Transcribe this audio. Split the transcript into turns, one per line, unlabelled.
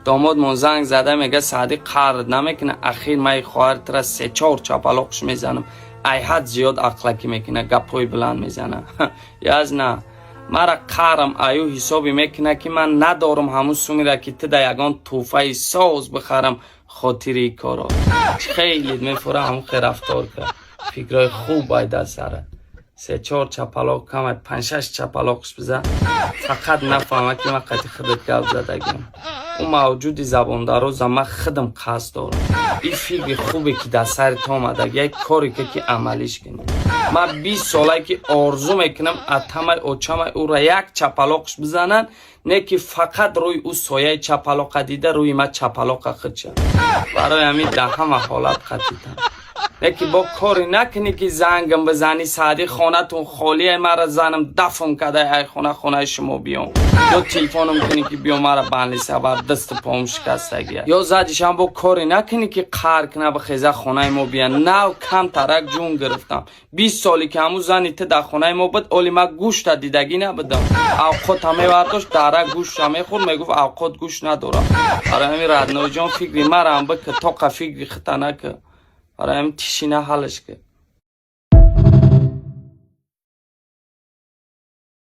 داماد من زنگ زده میگه سعدی قرض نمیکنه، اخیر من خواهر تر 3-4 چپلاقش میزنم. ای حد زیاد عقلکی میکنه، گپای بلند میزنه. یاز نه مرا قرم ایو حسابی میکنه که من ندارم همون سومی را که تده یگان توفه ساز بخرم خاطری کارا. خیلی میفوره همون خیر رفتار کرد. فکرهای خوب باید از سره 3-4 چپلاق کمت 5-6 چپلاقش بزن، فقط نفهمه که من قطعی خودت گل زدگیم. اون موجود زبان دراز من خودم قصد دارم. این فکر خوبه که در سرت آمده، یک کاری که عملیش کنی. من 20 ساله که آرزو میکنم اتمه اوچمه او را یک چپلاقش بزنن، نه که فقط روی او سایه چپلاق دیده روی من چپلاق خود شد. برای همین در همه حالت قطعیتم. یکی با کاری نکنی که زنگم بزنی سعدی خانه تون خالیه، مرا زنم دفن کده ای خونه شما بیام، یا تلفنم کنی که بیام مرا بنلی سبب دست پام شکستگیه، یا زدیش هم با کاری نکنی که قهر کنه بخیزه خونه ما بیان. نه کم ترک جون گرفتم 20 سالی که همون زنی ته در خونه ما بود، اولی ما گوشت دیدگی نبودم. اوقات همه وقتاش درک گوشت همه خور میگفت اوقات گوشت ندارم. برای همین ردنای جان فکری مرا هم بکه تا فکری خطا نکه. برای همین تشینه حلش که